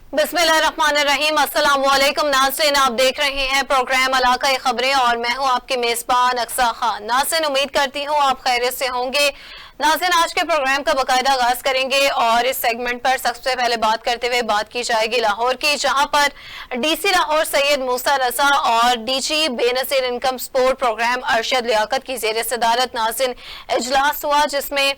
बिस्मिल्लाहिर्रहमानिर्रहीम। अस्सलाम वालेकुम नाज़रीन, आप देख रहे हैं प्रोग्राम इलाका खबरें और मैं हूं आपकी मेज़बान अक्सा खान। नाज़रीन, उम्मीद करती हूं आप खैरियत से होंगे। नाज़रीन, आज के प्रोग्राम का बाकायदा आगाज करेंगे और इस सेगमेंट पर सबसे पहले बात करते हुए बात की जाएगी लाहौर की, जहां पर डीसी लाहौर सैयद मूसा रजा और DG Benazir income support programme Arshad Liaquat की ज़ेर सदारत नाज़रीन इजलास हुआ, जिसमें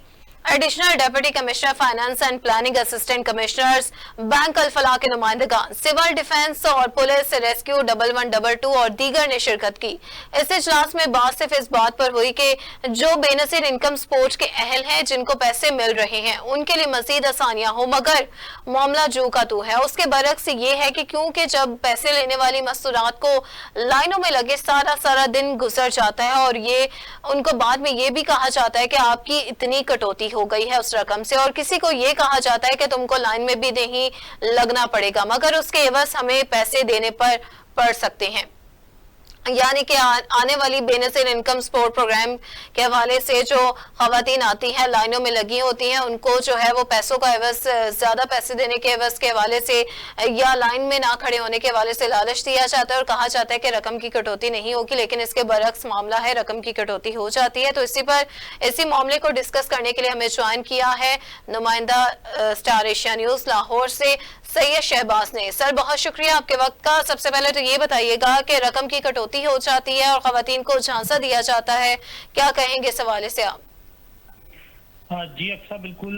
additional deputy commissioner finance and planning, assistant commissioners, bank Al Falah के नुमाइंदगान, सिविल डिफेंस और पुलिस, रेस्क्यू 1112 और दीगर ने शिरकत की। इस इजलास में बात सिर्फ इस बात पर हुई कि जो बेनज़ीर इनकम सपोर्ट के अहल हैं, जिनको पैसे मिल रहे हैं, उनके लिए मजीद आसानियां हो, मगर मामला जो का तू है। उसके बरक्स ये है कि क्योंकि जब पैसे लेने वाली मस्तूरात को लाइनों में लगे सारा सारा दिन गुजर जाता है और ये उनको बाद में ये भी कहा जाता है कि आपकी इतनी कटौती हो गई है उस रकम से, और किसी को ये कहा जाता है कि तुमको लाइन में भी नहीं लगना पड़ेगा, मगर उसके एवज हमें पैसे देने पर पड़ सकते हैं। यानी कि आने वाली बेनज़ीर इनकम सपोर्ट प्रोग्राम के हवाले से जो खवातीन आती हैं, लाइनों में लगी होती हैं, उनको जो है वो पैसों का एवज, ज्यादा पैसे देने के एवज के हवाले से या लाइन में ना खड़े होने के हवाले से लालच दिया जाता है और कहा जाता है कि रकम की कटौती नहीं होगी, लेकिन इसके बरक्स मामला है, रकम की कटौती हो जाती है। तो इसी मामले को डिस्कस करने के लिए हमें ज्वाइन किया है नुमाइंदा स्टार एशिया न्यूज लाहौर से सैयद शहबाज ने। सर, बहुत शुक्रिया आपके वक्त का। सबसे पहले तो ये बताइएगा कि रकम की कटौती हो जाती है और खवातीन को झांसा दिया जाता है, क्या कहेंगे इस हवाले से आप? हाँ जी अक्सा, बिल्कुल।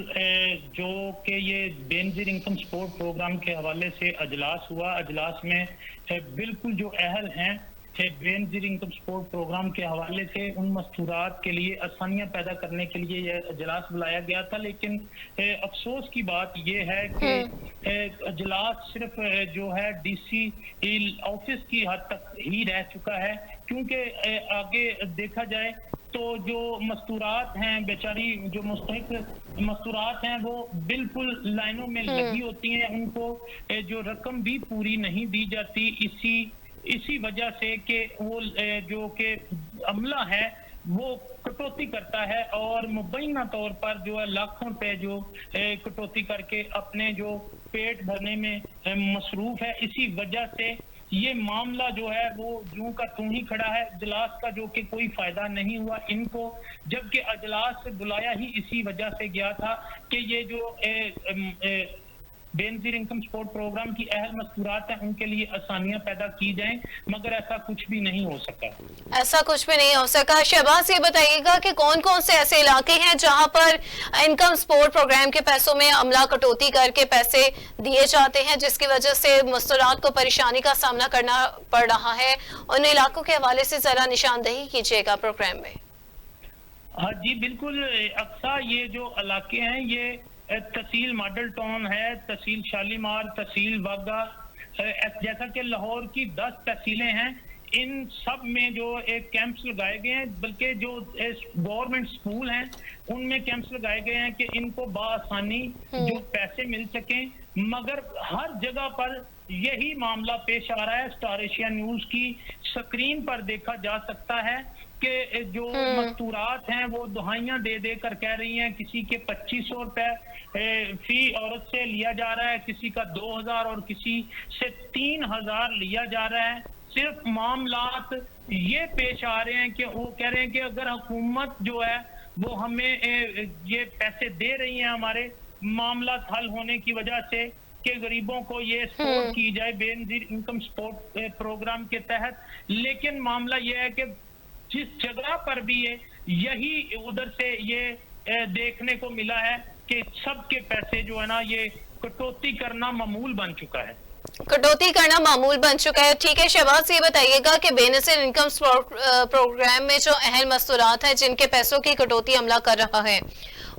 जो कि ये बेनज़ीर इनकम सपोर्ट प्रोग्राम के हवाले से अजलास हुआ, अजलास में बिल्कुल जो अहल हैं बेनज़ीर इनकम सपोर्ट प्रोग्राम के हवाले से उन मस्तूरात के लिए आसानियां पैदा करने के लिए यह अजलास बुलाया गया था। लेकिन अफसोस की बात यह है कि अजलास सिर्फ जो है डीसी ऑफिस की हद तक ही रह चुका है, क्योंकि आगे देखा जाए तो जो मस्तूरात हैं, बेचारी जो मुस्तहिक मस्तूरात हैं, वो बिल्कुल लाइनों में लगी होती हैं, उनको जो रकम भी पूरी नहीं दी जाती। इसी वजह से कि वो जो कि अमला है वो कटौती करता है और मुबैना तौर पर जो है लाखों रुपए जो कटौती करके अपने जो पेट भरने में मसरूफ है। इसी वजह से ये मामला जो है वो यूं का त्यों ही खड़ा है। अजलास का जो कि कोई फायदा नहीं हुआ इनको, जबकि अजलास बुलाया ही इसी वजह से गया था कि ये जो बेनज़ीर इनकम सपोर्ट प्रोग्राम की अहल मस्तूरात हैं उनके लिए आसानियां पैदा की जाएं, मगर ऐसा कुछ भी नहीं हो सका। ऐसा कुछ भी नहीं हो सका। शहबाज, ये बताइएगा कि कौन कौन से ऐसे इलाके हैं जहां पर इनकम सपोर्ट प्रोग्राम के पैसों में अमला कटौती करके पैसे दिए जाते हैं, जिसकी वजह से मस्तूरात को परेशानी का सामना करना पड़ रहा है? उन इलाकों के हवाले से जरा निशानदही कीजिएगा प्रोग्राम में। हाँ जी बिल्कुल अक्सा, ये जो इलाके हैं ये तहसील मॉडल टाउन है, तहसील शालीमार, तहसील वागा, जैसा कि लाहौर की 10 तहसीलें हैं, इन सब में जो एक कैंप्स लगाए गए हैं, बल्कि जो गवर्नमेंट स्कूल हैं उनमें कैंप्स लगाए गए हैं कि इनको बाआसानी जो पैसे मिल सकें, मगर हर जगह पर यही मामला पेश आ रहा है। स्टार एशिया न्यूज की स्क्रीन पर देखा जा सकता है कि जो मस्तूरात हैं वो दुहाइयां दे दे कर कह रही हैं, किसी के 2500 रुपए फी औरत से लिया जा रहा है, किसी का 2000 और किसी से 3000 लिया जा रहा है। सिर्फ मामलात ये पेश आ रहे हैं कि वो कह रहे हैं कि अगर हुकूमत जो है वो हमें ये पैसे दे रही है हमारे मामला हल होने की वजह से कि गरीबों को ये सपोर्ट की जाए बेनज़ीर इनकम सपोर्ट प्रोग्राम के तहत, लेकिन मामला ये है कि जिस जगह पर भी यही उधर से ये देखने को मिला है कि सबके पैसे जो है ना ये कटौती करना मामूल बन चुका है। कटौती करना मामूल बन चुका है। ठीक है शहबाज, ये बताइएगा कि बेनज़ीर इनकम प्रोग्राम में जो अहल मस्तूरात हैं जिनके पैसों की कटौती अमला कर रहा है,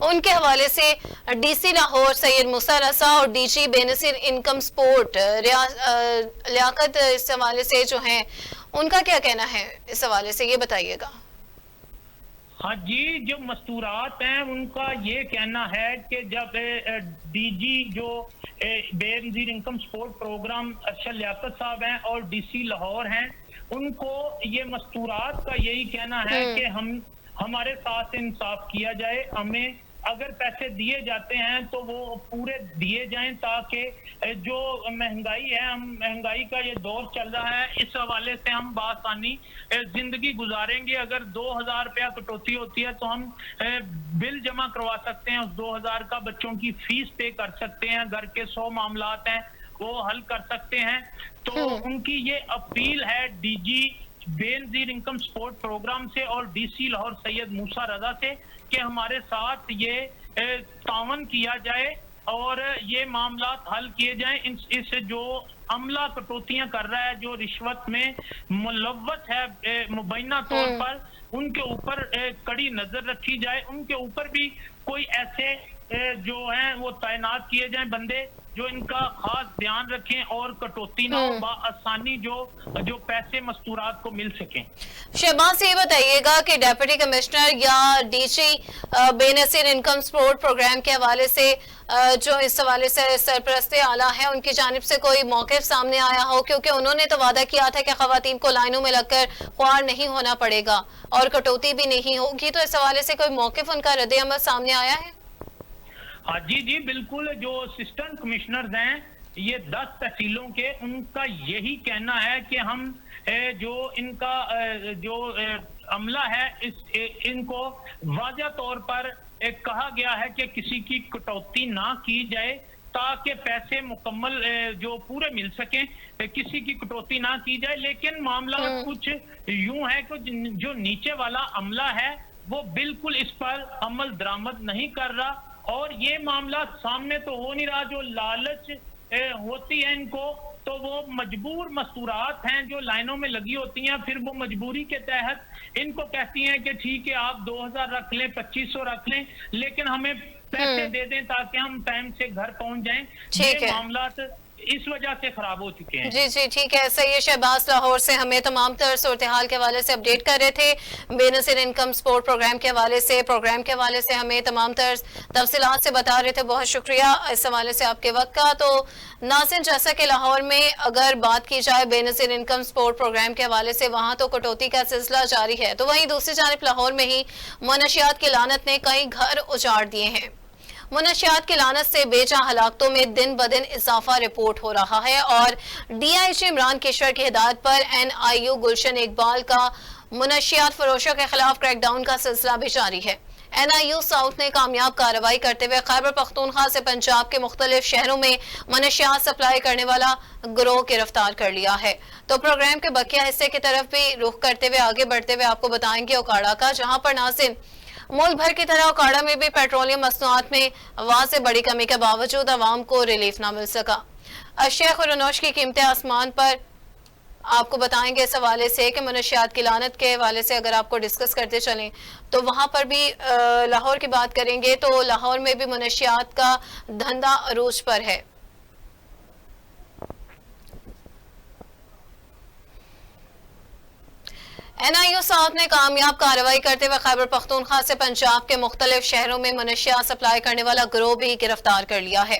उनके हवाले से डीसी लाहौर सैयद मूसा रजा और DG Benazir income support Liaquat इस हवाले से जो है उनका क्या कहना है इस हवाले से, ये बताइएगा। हाँ जी, जो मस्तूरात हैं उनका ये कहना है कि जब डीजी जो Benazir income support programme Arshad Liaquat sahab हैं और डीसी लाहौर हैं, उनको ये मस्तूरात का यही कहना है कि हमारे साथ इंसाफ किया जाए, हमें अगर पैसे दिए जाते हैं तो वो पूरे दिए जाएं, ताकि जो महंगाई है, हम महंगाई का ये दौर चल रहा है, इस हवाले से हम बासानी जिंदगी गुजारेंगे। अगर 2000 रुपया कटौती होती है तो हम बिल जमा करवा सकते हैं, उस 2000 का बच्चों की फीस पे कर सकते हैं, घर के 100 मामलात हैं वो हल कर सकते हैं। तो उनकी ये अपील है DG Benazir income support program से और डीसी लाहौर सैयद मूसा रजा से कि हमारे साथ ये तावन किया जाए और ये मामला हल किए जाएं। इस जो अमला कटौतियां कर रहा है, जो रिश्वत में मुलव्वस है मुबैना तौर पर, उनके ऊपर कड़ी नजर रखी जाए। उनके ऊपर भी कोई ऐसे जो हैं वो तैनात किए जाएं बंदे जो इनका खास ध्यान रखें और कटौती ना हो, आसानी जो पैसे मस्तूरात को मिल सकें। शहबाज ये बताइएगा कि डेप्यूटी कमिश्नर या डीजी बेनसीर इनकम सपोर्ट प्रोग्राम के हवाले से जो इस हवाले से सरपरस्ते आला है उनकी जानिब से कोई मौक़िफ़ सामने आया हो, क्योंकि उन्होंने तो वादा किया था कि ख़वातीन को लाइनों में लगकर ख्वार नहीं होना पड़ेगा और कटौती भी नहीं होगी, तो इस हवाले से कोई मौक़िफ़ उनका रद्द-ए-अमल सामने आया है? हाँ जी बिल्कुल, जो असिस्टेंट कमिश्नर्स हैं ये 10 तहसीलों के, उनका यही कहना है कि हम जो इनका जो अमला है इनको वाज़ह तौर पर कहा गया है कि किसी की कटौती ना की जाए ताकि पैसे मुकम्मल जो पूरे मिल सकें, किसी की कटौती ना की जाए। लेकिन मामला कुछ यूं है कि जो नीचे वाला अमला है वो बिल्कुल इस पर अमल दरामद नहीं कर रहा और ये मामला सामने तो हो नहीं रहा। जो लालच होती है इनको, तो वो मजबूर मस्तूरात हैं जो लाइनों में लगी होती हैं, फिर वो मजबूरी के तहत इनको कहती हैं कि ठीक है आप 2000 रख लें, 2500 रख लें, लेकिन हमें पैसे दे दें ताकि हम टाइम से घर पहुंच जाएं। ये मामला इस वजह से खराब हो चुके हैं। जी ठीक है, सही है। शहबाज लाहौर से हमें तमाम तर सूरत हाल के हवाले से अपडेट कर रहे थे, बेनसीर इनकम सपोर्ट प्रोग्राम के हवाले से हमें तमाम तर तफसीलात से बता रहे थे। बहुत शुक्रिया इस हवाले से आपके वक्त का। तो नाज़रीन, जैसा कि लाहौर में अगर बात की जाए बेनसीर इनकम सपोर्ट प्रोग्राम के हवाले से, वहाँ तो कटौती का सिलसिला जारी है, तो वहीं दूसरी जानिब लाहौर में ही मनशियात की लानत ने कई घर उजाड़ दिए हैं। मुनशियात की लानत से बेजा हलाकतों में दिन ब दिन इजाफा रिपोर्ट हो रहा है और DIG इमरान केशर की हिदायत पर NIU गुलशन इकबाल का मुनशियात फरोशों के खिलाफ क्रैकडाउन का सिलसिला भी जारी है। NIU साउथ ने कामयाब कार्रवाई करते हुए खैबर पख्तूनख्वा से पंजाब के मुख्तलिफ शहरों में मनशियात सप्लाई करने वाला गिरोह गिरफ्तार कर लिया है। तो प्रोग्राम के बकिया हिस्से की तरफ भी रुख करते हुए आगे बढ़ते हुए आपको बताएंगे ओकाड़ा का, जहां पर नाज़रीन मुल्क भर की तरह ओकाड़ा में भी पेट्रोलियम मसनूआत में वाज़े बड़ी कमी के बावजूद आवाम को रिलीफ ना मिल सका। अशिया खुरनोश की कीमतें आसमान पर, आपको बताएंगे इस हवाले से कि मनशियात की लानत के हवाले से अगर आपको डिस्कस करते चलें तो वहां पर भी लाहौर की बात करेंगे तो लाहौर में भी मनशियात का धंधा अरूज पर है। NIU साउथ ने कामयाब कार्रवाई करते हुए खैबर पख्तूनख्वा से पंजाब के मुख्तलिफ शहरों में मनशियात सप्लाई करने वाला गिरोह भी गिरफ्तार कर लिया है।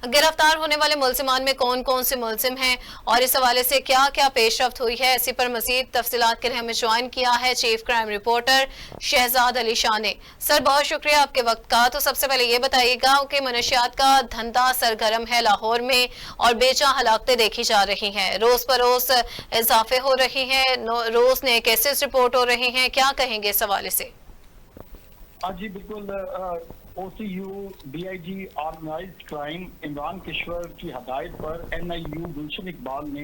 गिरफ्तार होने वाले मुलजिमान में कौन कौन से मुलजिम हैं और इस हवाले से क्या क्या पेशरफ्त हुई है, इसी पर मजीद तफसीलात के लिए हमें ज्वाइन किया है chief crime reporter Shahzad Ali Shah ने। सर, बहुत शुक्रिया आपके वक्त का। तो सबसे पहले ये बताइएगा कि मनशियात का धंधा सरगर्म है लाहौर में और बेजा हलाकतें देखी जा रही हैं, रोज बरोज इजाफे हो रही हैं, रोज नए केसेस रिपोर्ट हो रहे हैं, क्या कहेंगे इस हवाले से? जी बिल्कुल, OCU DIG organised crime Imran Kesar की हदायत पर NIU गुलशन इकबाल ने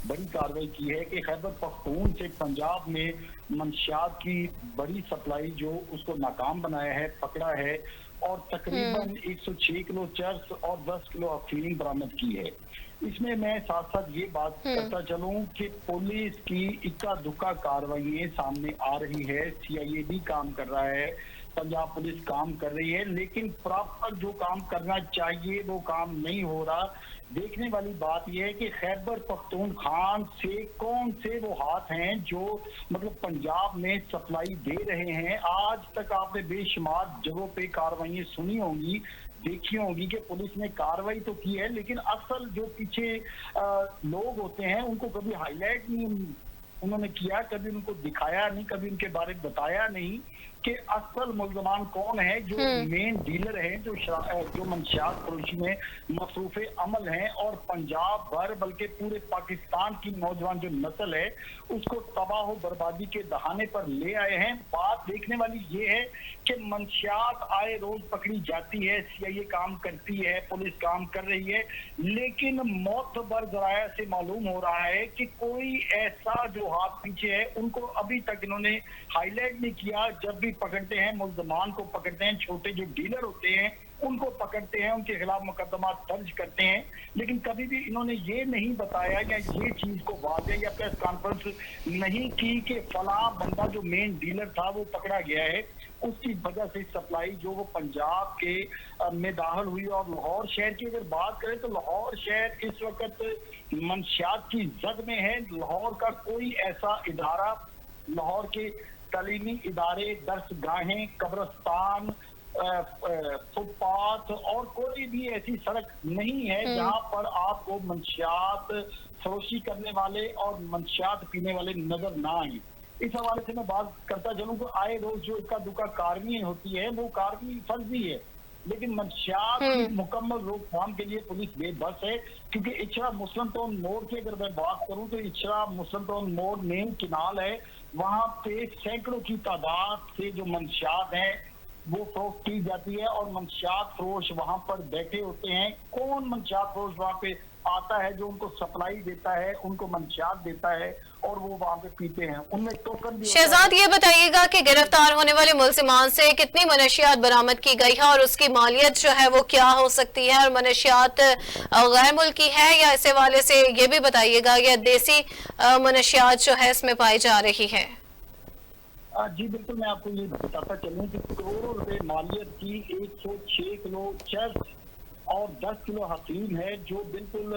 बड़ी कार्रवाई की है कि खैबर पख्तून से पंजाब में मंशियात की बड़ी सप्लाई जो उसको नाकाम बनाया है, पकड़ा है और तकरीबन 106 किलो चर्स और 10 किलो अफीम बरामद की है। इसमें मैं साथ साथ ये बात करता चलूं कि पुलिस की इक्का दुक्का कार्रवाई सामने आ रही है, CIA भी काम कर रहा है, पंजाब पुलिस काम कर रही है, लेकिन प्रॉपर जो काम करना चाहिए वो काम नहीं हो रहा। देखने वाली बात यह है कि खैबर पख्तूनख्वा से कौन से वो हाथ हैं जो मतलब पंजाब में सप्लाई दे रहे हैं। आज तक आपने बेशुमार जगहों पे कार्रवाई सुनी होंगी, देखी होगी कि पुलिस ने कार्रवाई तो की है, लेकिन असल जो पीछे लोग होते हैं उनको कभी हाईलाइट नहीं उन्होंने किया, कभी उनको दिखाया नहीं, कभी उनके बारे में बताया नहीं कि असल मुल्जमान कौन है, जो मेन डीलर हैं, जो मंशियात फरोशी में मसरूफ अमल हैं, और पंजाब भर बल्कि पूरे पाकिस्तान की नौजवान जो नस्ल है उसको तबाह बर्बादी के दहाने पर ले आए हैं। बात देखने वाली ये है कि मंशियात आए रोज पकड़ी जाती है, CIA काम करती है, पुलिस काम कर रही है, लेकिन मोतबर जराया से मालूम हो रहा है कि कोई ऐसा जो हाथ पीछे है उनको अभी तक इन्होंने हाईलाइट नहीं किया। जब भी पकड़ते हैं मुल्जमान को पकड़ते हैं, छोटे जो डीलर होते हैं उनको पकड़ते हैं, उनके खिलाफ मुकदमा दर्ज करते हैं, लेकिन कभी भी इन्होंने ये नहीं बताया या ये चीज को वाज़ेह या प्रेस कॉन्फ्रेंस नहीं की कि फला बंदा जो मेन डीलर था वो पकड़ा गया है, उसकी वजह से सप्लाई जो वो पंजाब के में दाखिल हुई। और लाहौर शहर की अगर बात करें तो लाहौर शहर इस वक्त मंशियात की जद में है। लाहौर का कोई ऐसा इदारा, लाहौर के तालीमी इदारे, दर्सगाहें, कब्रस्तान, फुटपाथ और कोई भी ऐसी सड़क नहीं है जहां पर आपको मंशियात फरोशी करने वाले और मंशियात पीने वाले नजर ना आए। इस हवाले से मैं बात करता चलूं कि आए रोज जो इक्का दुक्का कार्रवाई होती है वो कार्रवाई फर्जी है, लेकिन मंशियात की मुकम्मल रोकथाम के लिए पुलिस बेबस है। क्योंकि इचरा मुस्लिम टाउन मोड़ की अगर मैं बात करूं तो इचरा मुस्लिम टाउन मोड़ मेन किनाल है, वहां पे सैकड़ों की तादाद से जो मंशियात हैं वो फरोख्त की जाती है और मंशियात फरोश वहां पर बैठे होते हैं। कौन मंशियात फरोश वहां पे आता है जो उनको सप्लाई देता है, उनको मंशियात देता है और वो वहां पे पीते हैं, उनमें टोकन भी। शहजाद ये बताइएगा कि गिरफ्तार होने वाले मुल्जिमान से कितनी मनशियात बरामद की गई है और उसकी मालियत जो है वो क्या हो सकती है, और मनशियात गैर मुल्की है या इस हवाले से ये भी बताइएगा या देसी मनशियात जो है इसमें पाई जा रही है। जी बिल्कुल, मैं आपको ये बताता चलूं कि करोड़ों रुपए मालियत की 106 किलो चर्च और 10 किलो हफीम है जो बिल्कुल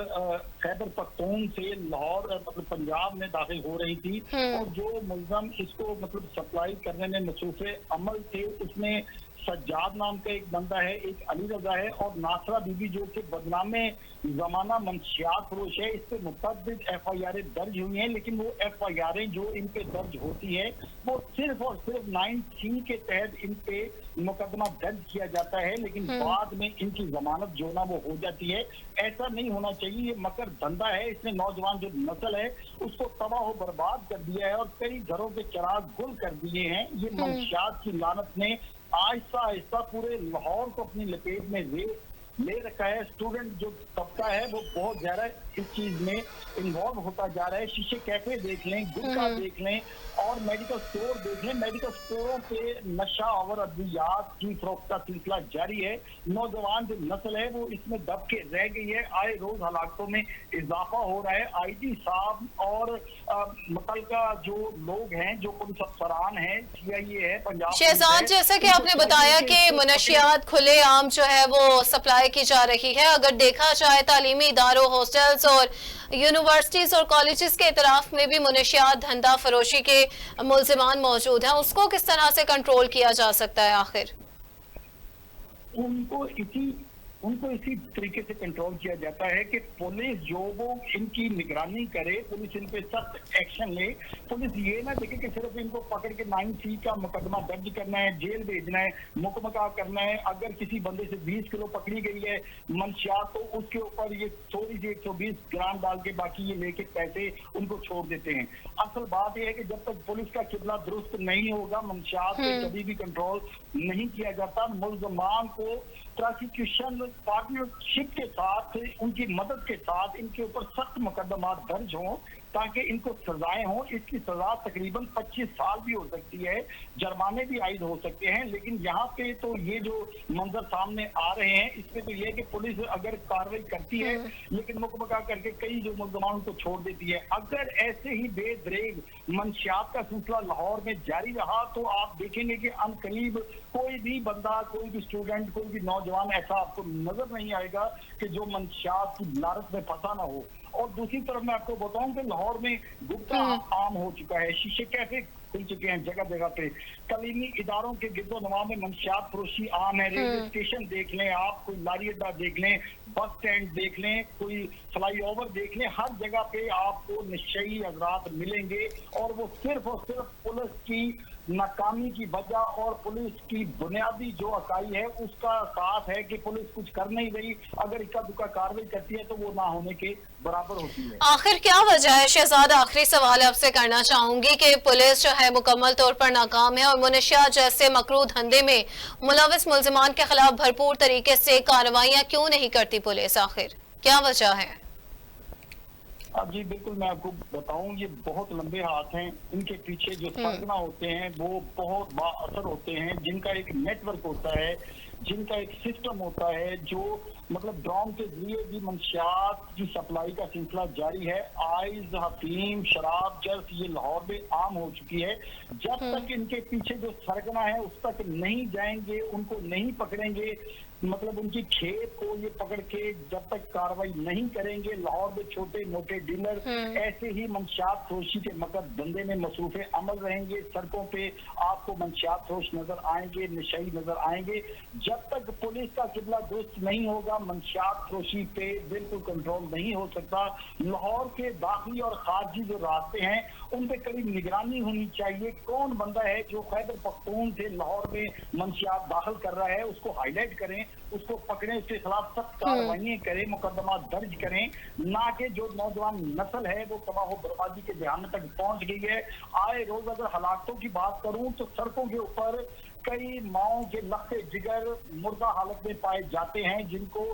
खैबर पख्तून से लाहौर मतलब पंजाब में दाखिल हो रही थी। और जो मुल्ज़म इसको मतलब सप्लाई करने में मसरूफ़ अमल थे उसमें सज्जाद नाम का एक बंदा है, एक अली रजा है और नासरा बीबी जो कि बदनामे जमाना मंशियात फरोश है। इस पे मुतअद्दिद FIR दर्ज हुई हैं, लेकिन वो FIR जो इन पे दर्ज होती है वो सिर्फ और सिर्फ 9C के तहत इन पे मुकदमा दर्ज किया जाता है, लेकिन बाद में इनकी जमानत जो ना वो हो जाती है। ऐसा नहीं होना चाहिए, ये मकर धंधा है, इसने नौजवान जो नस्ल है उसको तबाह बर्बाद कर दिया है और कई घरों के चिराग गुल कर दिए हैं। ये मंशियात की लानत ने आहिस्ता आहिस्ता पूरे लाहौर को अपनी लपेट में ले रखा है। स्टूडेंट जो तबका है वो बहुत ज्यादा इस चीज में इन्वॉल्व होता जा रहा है। शीशे कैफे देख लें, गुटखा देख लें और मेडिकल स्टोर देख लें, मेडिकल स्टोरों पे नशा और अद्वियात की फरोख्त का सिलसिला जारी है। नौजवान जो नस्ल है वो इसमें दब के रह गई है, आए रोज हालातों में इजाफा हो रहा है। IG साहब और मुतलका जो लोग हैं, जो पुलिस अफसरान हैं, CIA है, पंजाब शहजाद जैसा कि आपने बताया कि मनशियात खुले आम जो है वो सप्लाई की जा रही है, अगर देखा जाए तालीमी इदारों, हॉस्टल्स और यूनिवर्सिटीज और कॉलेजेस के इतराफ में भी मनशियात धंधा फरोशी के मुल्जिमान मौजूद हैं, उसको किस तरह से कंट्रोल किया जा सकता है? आखिर उनको इसी तरीके से कंट्रोल किया जाता है कि पुलिस जो वो इनकी निगरानी करे, पुलिस इन पे सख्त एक्शन ले। पुलिस ये ना देखे कि सिर्फ इनको पकड़ के 9C का मुकदमा दर्ज करना है, जेल भेजना है, मुकमका करना है। अगर किसी बंदे से 20 किलो पकड़ी गई है मंशियात तो उसके ऊपर ये थोड़ी सी 120 ग्राम डाल के बाकी ये लेके पैसे उनको छोड़ देते हैं। असल बात यह है कि जब तक पुलिस का किबला दुरुस्त नहीं होगा मंशियात पे कभी भी कंट्रोल नहीं किया जाता। मुल्जमान को प्रोसिक्यूशन पार्टनरशिप के साथ, उनकी मदद के साथ इनके ऊपर सख्त मुकदमा दर्ज हों ताकि इनको सजाएं हों। इसकी सजा तकरीबन 25 साल भी हो सकती है, जुर्माने भी आयद हो सकते हैं। लेकिन यहाँ पे तो ये जो मंजर सामने आ रहे हैं इसमें तो ये है कि पुलिस अगर कार्रवाई करती है लेकिन मुकमका करके कई जो मुल्जमान को छोड़ देती है। अगर ऐसे ही बेदरेग मंशियात का सिलसिला लाहौर में जारी रहा तो आप देखेंगे कि अनकरीब कोई भी बंदा, कोई भी स्टूडेंट, कोई भी नौजवान ऐसा आपको नजर नहीं आएगा कि जो मंशियात की लालच में फंसा ना हो। और दूसरी तरफ मैं आपको बताऊं कि लाहौर में गुटखा आम हो चुका है, शीशे कैफे खुल चुके हैं जगह जगह पे। तलीमी इदारों के गिरदोनवा में मंशियात फरोशी आम है। रेलवे स्टेशन देख लें आप, कोई लारी अड्डा देख लें, बस स्टैंड देख लें, कोई फ्लाई ओवर देख लें, हर जगह पे आपको नशई हजरात मिलेंगे। और वो सिर्फ और सिर्फ पुलिस की नाकामी की वजह और पुलिस की बुनियादी जो अकाई है उसका साथ है कि पुलिस कुछ कर नहीं रही। अगर इक्का दुक्का कार्रवाई करती है तो वो ना होने के बराबर होती है। आखिर क्या वजह है शहजाद? आखिरी सवाल आपसे करना चाहूंगी कि पुलिस जो है मुकम्मल तौर पर नाकाम है और मुनशियात जैसे मकरू धंधे में मुलविस मुल्जिमान के खिलाफ भरपूर तरीके से कार्रवाइयां क्यों नहीं करती पुलिस? आखिर क्या वजह है? अब जी बिल्कुल मैं आपको बताऊं, ये बहुत लंबे हाथ हैं। इनके पीछे जो सरगना होते हैं वो बहुत बाअसर होते हैं, जिनका एक नेटवर्क होता है, जिनका एक सिस्टम होता है, जो मतलब ड्रोन के जरिए भी मंशियात की सप्लाई का सिलसिला जारी है। आइज, हफीम, शराब, जर्स ये लाहौर में आम हो चुकी है। जब तक इनके पीछे जो सरगना है उस तक नहीं जाएंगे, उनको नहीं पकड़ेंगे, मतलब उनकी खेत को ये पकड़ के जब तक कार्रवाई नहीं करेंगे, लाहौर में छोटे मोटे डीलर ऐसे ही मंशियात फरोशी के मकद धंधे में मसरूफ अमल रहेंगे। सड़कों पे आपको मंशियात फरोश नजर आएंगे, नशई नजर आएंगे। जब तक पुलिस का किबला दुरुस्त नहीं होगा, मंशियात फरोशी पे बिल्कुल कंट्रोल नहीं हो सकता। लाहौर के दाखिली और खारजी जो रास्ते हैं उन पे कड़ी निगरानी होनी चाहिए। कौन बंदा है जो खैबर पख्तून से लाहौर में मंशियात दाखिल कर रहा है, उसको हाईलाइट करें, उसको पकड़ें, उसके खिलाफ सख्त कार्रवाई करें, मुकदमा दर्ज करें। ना कि जो नौजवान नस्ल है वो तबाह बर्बादी के जहान तक पहुंच गई है। आए रोज अगर हलाकतों की बात करूं तो सड़कों के ऊपर कई माओं के लखते जिगर मुर्दा हालत में पाए जाते हैं, जिनको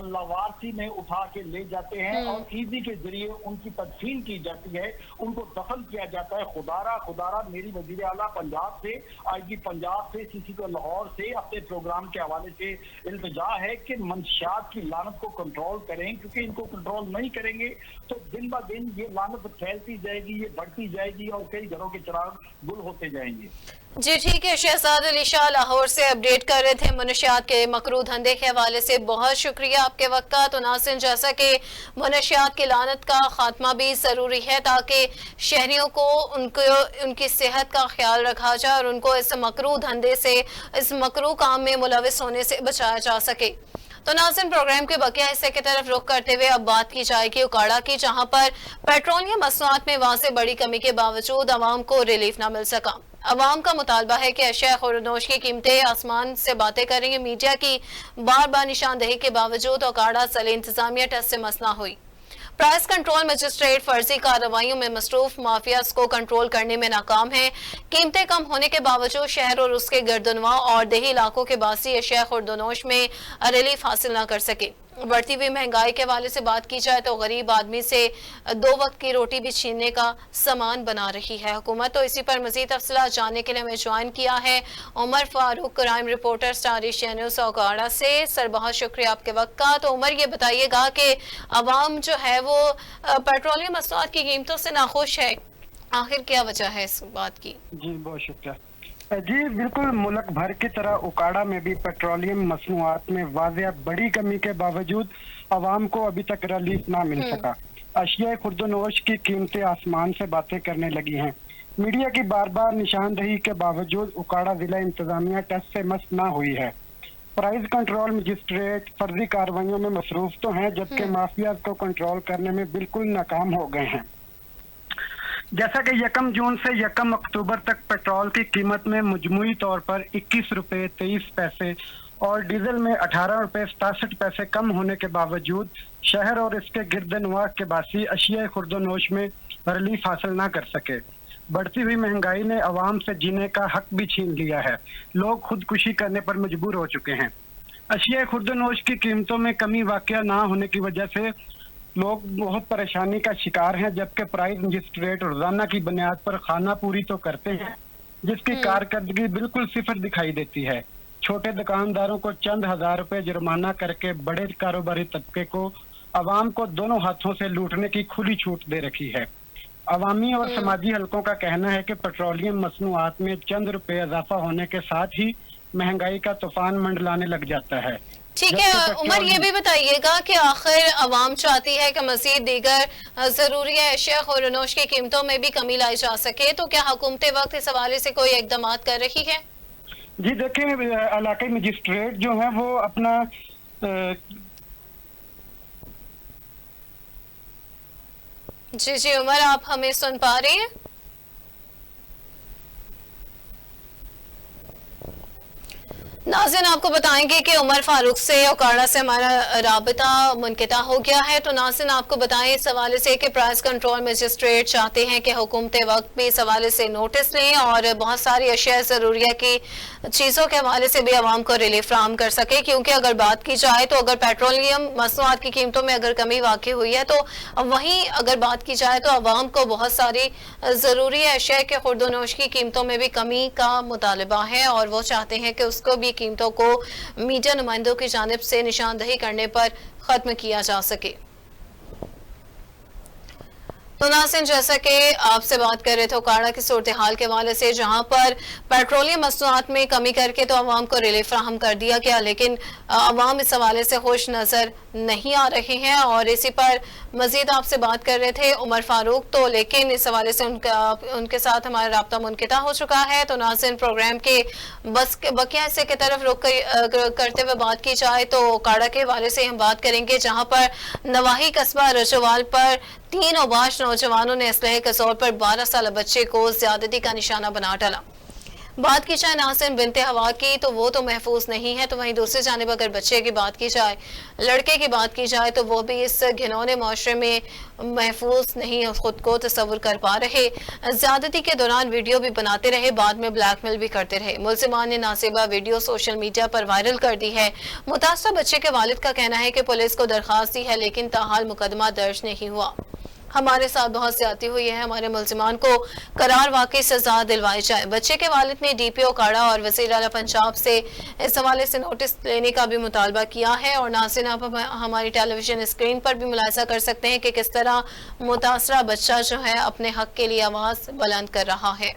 लवारसी में उठा के ले जाते हैं और ईदी के जरिए उनकी तदफीन की जाती है, उनको दफन किया जाता है। खुदारा मेरी वजीर आला पंजाब से, आईजी पंजाब से, सीसी को लाहौर से अपने प्रोग्राम के हवाले से इल्तिजा है कि मंशियात की लानत को कंट्रोल करें, क्योंकि इनको कंट्रोल नहीं करेंगे तो दिन ब दिन ये लानत फैलती जाएगी, ये बढ़ती जाएगी और कई घरों के चिराग गुल होते जाएंगे। जी ठीक है, शहजाद अली शाह लाहौर से अपडेट कर रहे थे मुनशियात के मकरू धंधे के हवाले से। बहुत शुक्रिया आपके वक्त का। तो नाज़रीन, जैसा कि मुनशियात की लानत का खात्मा भी ज़रूरी है ताकि शहरियों को उनकी सेहत का ख्याल रखा जाए और उनको इस मकरू धंधे से, इस मकरू काम में मुलविस होने से बचाया जा सके। तो नाज़रीन, प्रोग्राम के बकिया हिस्से की तरफ रुख करते हुए अब बात की जाएगी उकाड़ा की, जहां पर पेट्रोलियम मसनूआत में वाज़े बड़ी कमी के बावजूद आवाम को रिलीफ न मिल सका। अवाम का मुतालबा है कि अशिया खुर्दनोश की कीमतें आसमान से बातें करेंगे। मीडिया की बार बार निशानदेही के बावजूद उकाड़ा सले इंतजामिया टेस्ट से मसला हुई। प्राइस कंट्रोल मजिस्ट्रेट फर्जी कार्रवाइयों में मसरूफ माफियाज को कंट्रोल करने में नाकाम है। कीमतें कम होने के बावजूद शहर और उसके गर्दनवा और देही इलाकों के बासी अशिया खुर्दनोश में रिलीफ हासिल न कर सके। बढ़ती हुई महंगाई के हवाले से बात की जाए तो गरीब आदमी से 2 वक्त की रोटी भी छीनने का सामान बना रही है हुकूमत। तो इसी पर मजीद तफसीलात जानने के लिए हमें ज्वाइन किया है Umar Farooq, crime reporter, Star Asia News Okara से। सर, बहुत शुक्रिया आपके वक्त का। तो उमर, ये बताइएगा कि अवाम जो है वो पेट्रोलियम मसनूआत की कीमतों से नाखुश है, आखिर क्या वजह है इस बात की? जी बहुत शुक्रिया जी। बिल्कुल मुल्क भर की तरह उकाड़ा में भी पेट्रोलियम मसनूआत में वाज़ेह बड़ी कमी के बावजूद आवाम को अभी तक रिलीफ ना मिल सका। अशिया खुर्दनोश की कीमतें आसमान से बातें करने लगी हैं। मीडिया की बार बार निशानदेही के बावजूद उकाड़ा जिला इंतजामिया टेस्ट से मस ना हुई है। प्राइस कंट्रोल मजिस्ट्रेट फर्जी कार्रवाइयों में मसरूफ तो हैं, जबकि माफिया को कंट्रोल करने में बिल्कुल नाकाम हो गए हैं। जैसा कि 1 जून से 1 अक्टूबर तक पेट्रोल की कीमत में मजमूई तौर पर 21 रुपये 23 पैसे और डीजल में 18 रुपये 67 पैसे कम होने के बावजूद शहर और इसके गिरदनवा के बासी अशिया खुर्दनोश में रिलीफ हासिल ना कर सके। बढ़ती हुई महंगाई ने अवाम से जीने का हक भी छीन लिया है। लोग खुदकुशी करने पर मजबूर हो चुके हैं। अशिया खुर्दनोश की कीमतों में कमी वाकया ना होने की वजह से लोग बहुत परेशानी का शिकार हैं, जबकि प्राइस मजिस्ट्रेट रोजाना की बुनियाद पर खाना पूरी तो करते हैं, जिसकी कारकर्दगी बिल्कुल सिफर दिखाई देती है। छोटे दुकानदारों को चंद हजार रुपए जुर्माना करके बड़े कारोबारी तबके को अवाम को दोनों हाथों से लूटने की खुली छूट दे रखी है। अवामी और समाजी हलकों का कहना है कि पेट्रोलियम मसनूआत में चंद रुपए इजाफा होने के साथ ही महंगाई का तूफान मंडलाने लग जाता है। ठीक है उमर, ये भी बताइएगा कि आखिर अवाम चाहती है कि मजीद दीगर जरूरी अशिया खुरनोश की कीमतों में भी कमी लाई जा सके, तो क्या हुकूमत वक्त इस हवाले से कोई इकदाम कर रही है? जी देखिए, इलाके मजिस्ट्रेट जो है वो अपना जी उमर, आप हमें सुन पा रहे हैं? नाज़रीन, आपको बताएंगे कि उमर फारूक से ओकाड़ा से हमारा राबता मुनक़ता हो गया है। तो नाज़रीन, आपको बताएं इस हवाले से कि प्राइस कंट्रोल मजिस्ट्रेट चाहते हैं कि हुकूमत वक्त भी इस हवाले से नोटिस लें और बहुत सारी अशिया ज़रूरिया की चीज़ों के हवाले से भी आवाम को रिलीफ फ्राहम कर सके। क्योंकि अगर बात की जाए तो अगर पेट्रोलियम मसनूआत की कीमतों में अगर कमी वाक़ई हुई है, तो वहीं अगर बात की जाए तो आवाम को बहुत सारी ज़रूरी अशिया के खुर्दोनोश की कीमतों में भी कमी का मुतालबा है और वो चाहते हैं कि उसको भी कीमतों को मीडिया नुमाइंदों की जानिब से निशानदही करने पर खत्म किया जा सके। तो नाज़रीन, जैसा कि आपसे बात कर रहे थे ओकाड़ा की सूरत हाल के हवाले से, जहां पर पेट्रोलियम मसनूआत में कमी करके तो आवाम को रिलीफ फ्राहम कर दिया गया, लेकिन आवाम इस हवाले से खुश नजर नहीं आ रहे हैं। और इसी पर मजीद आपसे बात कर रहे थे उमर फारूक, तो लेकिन इस हवाले से उनके साथ हमारा राब्ता मुनक़ता हो चुका है। तो नाज़रीन, प्रोग्राम के बस बकिया हिस्से की तरफ रुख करते हुए बात की जाए तो ओकाड़ा के हवाले से हम बात करेंगे, जहां पर नवाही कस्बा रजवाल पर 3 औबाश नौजवानों ने असलहे के जोर पर 12 साल बच्चे को ज्यादती का निशाना बना डाला। बात की जाए नाज़रीन बिनते हवा की, तो वो तो महफूज नहीं है, तो वहीं दूसरी जानिब अगर बच्चे की बात की जाए, लड़के की बात की जाए, तो वो भी इस घिनौने माशरे में महफूज नहीं खुद को तस्वुर कर पा रहे। ज्यादती के दौरान वीडियो भी बनाते रहे, बाद में ब्लैकमेल भी करते रहे। मुलजिमान ने नासिबा वीडियो सोशल मीडिया पर वायरल कर दी है। मुतासरा बच्चे के वालिद का कहना है कि पुलिस को दरखास्त दी है, लेकिन ताहाल मुकदमा दर्ज नहीं हुआ। हमारे साथ बहुत ज्यादती हुई है, हमारे मुल्जिमान को करार वाकई सजा दिलवाई जाए। बच्चे के वालिद ने DPO ओकाड़ा और वज़ीर आला पंजाब से इस हवाले से नोटिस लेने का भी मुतालबा किया है। और नाज़रीन, आप हमारी टेलीविजन स्क्रीन पर भी मुलाहिज़ा कर सकते हैं कि किस तरह मुतासरा बच्चा जो है अपने हक के लिए आवाज़ बुलंद कर रहा है।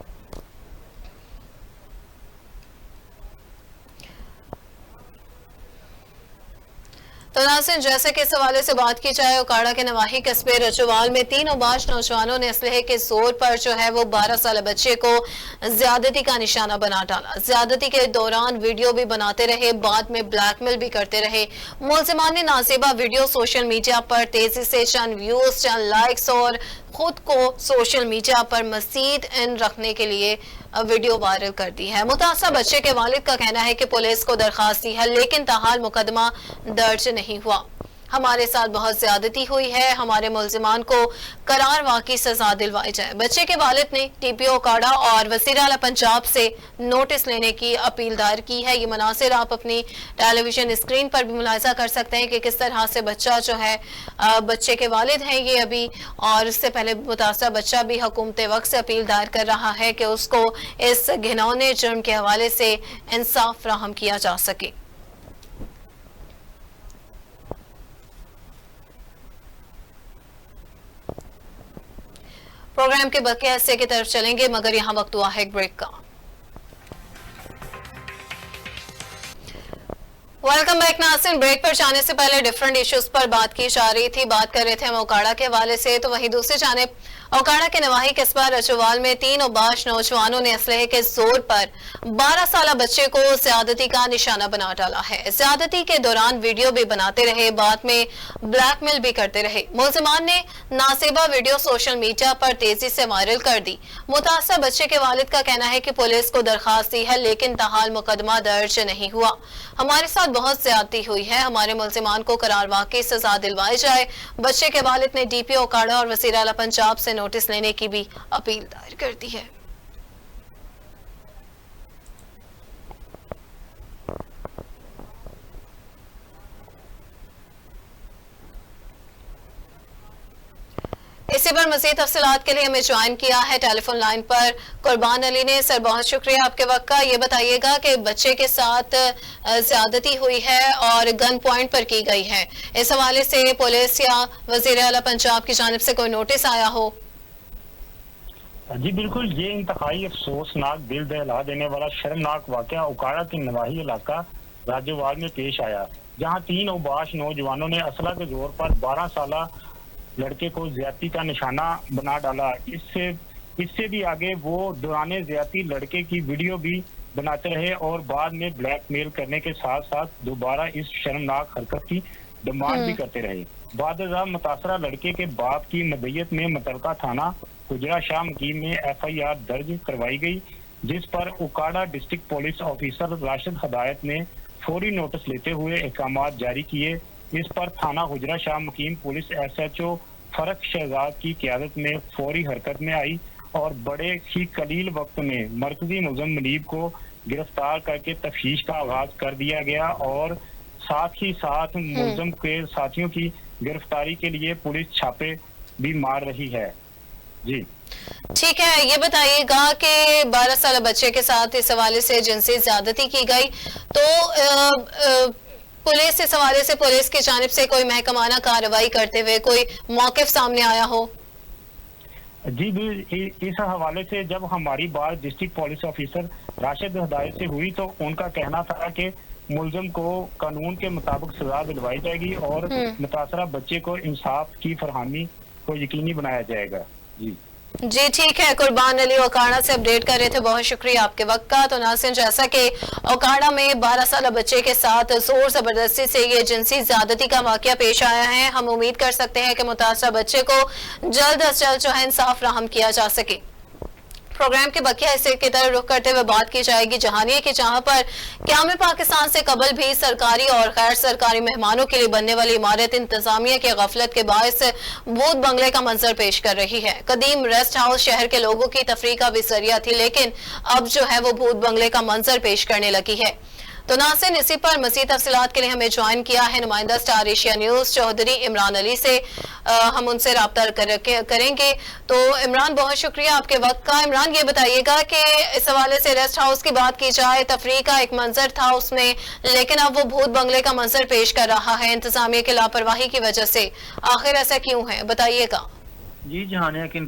तो नाज़रीन, जैसे कि इस हवाले से बात की जाए, ओकाड़ा के नवाही कस्बे रजवाल में 3 औबाश नौजवानों ने असलहे के जोर पर जो है वो 12 साल बच्चे को ज्यादती का निशाना बना डाला। ज्यादती के दौरान वीडियो भी बनाते रहे, बाद में ब्लैकमेल भी करते रहे। मुल्जिमान ने नाज़ेबा वीडियो सोशल मीडिया पर तेजी से चंद व्यूज, चंद लाइक्स और खुद को सोशल मीडिया पर मजीद इन रखने के लिए वीडियो वायरल कर दी है। मुतासरा बच्चे के वालिद का कहना है कि पुलिस को दरखास्त दी है, लेकिन ताहाल मुकदमा दर्ज नहीं हुआ। हमारे साथ बहुत ज्यादती हुई है, हमारे मुल्जिमान को करार वाकई सजा दिलवाई जाए। बच्चे के वालिद ने DPO ओकाड़ा और वज़ीर आला पंजाब से नोटिस लेने की अपील दायर की है। ये मनासिर आप अपनी टेलीविजन स्क्रीन पर भी मुलाहिज़ा कर सकते हैं कि किस तरह से बच्चा जो है बच्चे के वालिद हैं ये अभी, और इससे पहले मुतासरा बच्चा भी हुकूमत वक्त से अपील दायर कर रहा है कि उसको इस घिनौने जुर्म के हवाले से इंसाफ फराहम किया जा सके। प्रोग्राम के बकिया हिस्से की तरफ चलेंगे, मगर यहाँ वक्त हुआ है एक ब्रेक का। वेलकम बैक नाज़रीन। ब्रेक पर जाने से पहले डिफरेंट इश्यूज पर बात की जा रही थी। बात कर रहे थे हम ओकाड़ा के हवाले से, तो वहीं दूसरी जानिब ओकाड़ा के नवाही कस्बा रजवाल में 3 औबाश नौजवानों ने असलहे के जोर पर 12 साल बच्चे को ज्यादती का निशाना बना डाला है। ज्यादती के दौरान वीडियो भी बनाते रहे, बाद में ब्लैकमेल भी करते रहे। मुल्जिमान ने नासेबा वीडियो सोशल मीडिया पर तेजी से वायरल कर दी। मुतासरा बच्चे के वालिद का कहना है कि पुलिस को दरखास्त दी है, लेकिन ताहाल मुकदमा दर्ज नहीं हुआ। हमारे साथ बहुत ज्यादती हुई है, हमारे मुल्जिमान को करार वाकई सजा दिलवाई जाए। बच्चे के वालिद ने DPO ओकाड़ा और वज़ीर आला पंजाब से नोटिस लेने की भी अपील दायर कर दी है। इसी पर मज़ीद तफसीलात के लिए हमें ज्वाइन किया है टेलीफोन लाइन पर कुर्बान अली ने। सर, बहुत शुक्रिया आपके वक्त का। ये बताइएगा कि बच्चे के साथ ज्यादती हुई है और गन पॉइंट पर की गई है, इस हवाले से पुलिस या वज़ीर आला पंजाब की जानिब से कोई नोटिस आया हो? जी बिल्कुल, ये इंतहाई अफसोसनाक, दिल दहला देने वाला शर्मनाक वाकया ओकाड़ा के नवाही इलाका राजोवाल में पेश आया। जहां 3 औबाश नौजवानों ने असला के जोर पर 12 साल लड़के को ज्यादती का निशाना बना डाला। इससे भी आगे वो दौरान ज्यादती लड़के की वीडियो भी बनाते रहे और बाद में ब्लैकमेल करने के साथ साथ दोबारा इस शर्मनाक हरकत की डिमांड भी करते रहे। बाद मुतासरा लड़के के बाप की मदयत में मुतलका थाना हुजरा शाह मकीम में FIR दर्ज करवाई गई, जिस पर उकाड़ा डिस्ट्रिक्ट पुलिस ऑफिसर राशिद हदायत ने फौरी नोटिस लेते हुए अहकाम जारी किए। इस पर थाना हुजरा शाह मकीम पुलिस SHO फरक शहजाद की क़यादत में फौरी हरकत में आई और बड़े ही कलील वक्त में मरकजी मुलज़म मुनीब को गिरफ्तार करके तफ्तीश का आगाज कर दिया गया और साथ ही साथ मुलज़म के साथियों की गिरफ्तारी के लिए पुलिस छापे भी मार रही है। जी ठीक है, ये बताइएगा कि 12 साल बच्चे के साथ इस हवाले से जिनसी ज्यादती की गई, तो पुलिस इस हवाले से पुलिस की जानिब से कोई महकमाना कार्रवाई करते हुए कोई मौक़िफ़ सामने आया हो? जी इस हवाले से जब हमारी बात डिस्ट्रिक्ट पुलिस ऑफिसर राशिद हदायत से हुई तो उनका कहना था कि मुलज़म को कानून के मुताबिक सजा दिलवाई जाएगी और मुतासरा बच्चे को इंसाफ की फरहमी को यकीनी बनाया जाएगा। जी ठीक है, कुर्बान अली ओकाड़ा से अपडेट कर रहे थे, बहुत शुक्रिया आपके वक्त का। तो नाज़रीन, जैसा कि ओकाड़ा में 12 साल बच्चे के साथ जोर जबरदस्ती से ये जिनसी ज्यादती का वाकया पेश आया है, हम उम्मीद कर सकते हैं कि मुतासरा बच्चे को जल्द अज जल्द जो है इंसाफ राहम किया जा सके। प्रोग्राम के बकिया हिस्से की तरफ रुख करते हुए बात की जाएगी जहानिया की, जहां पर क़याम पाकिस्तान से कबल भी सरकारी और गैर सरकारी मेहमानों के लिए बनने वाली इमारत इंतजामिया की गफलत के बायस भूत बंगले का मंजर पेश कर रही है। कदीम रेस्ट हाउस शहर के लोगों की तफरीह का भी जरिया थी, लेकिन अब जो है वो भूत बंगले का मंजर पेश करने लगी है। तो नाज़रीन, इसी पर मज़ीद तफसीलात के लिए हमें ज्वाइन किया है नुमाइंदा Star Asia News Chaudhry Imran Ali से, हम उनसे राब्ता करेंगे। तो इमरान, बहुत शुक्रिया आपके वक्त का। इमरान, ये बताइएगा कि इस हवाले से रेस्ट हाउस की बात की जाए, तफरीह का एक मंजर था उसमें, लेकिन अब वो भूत बंगले का मंजर पेश कर रहा है इंतजामिया की लापरवाही की वजह से। आखिर ऐसा क्यों है, बताइएगा। जी, जहानिया की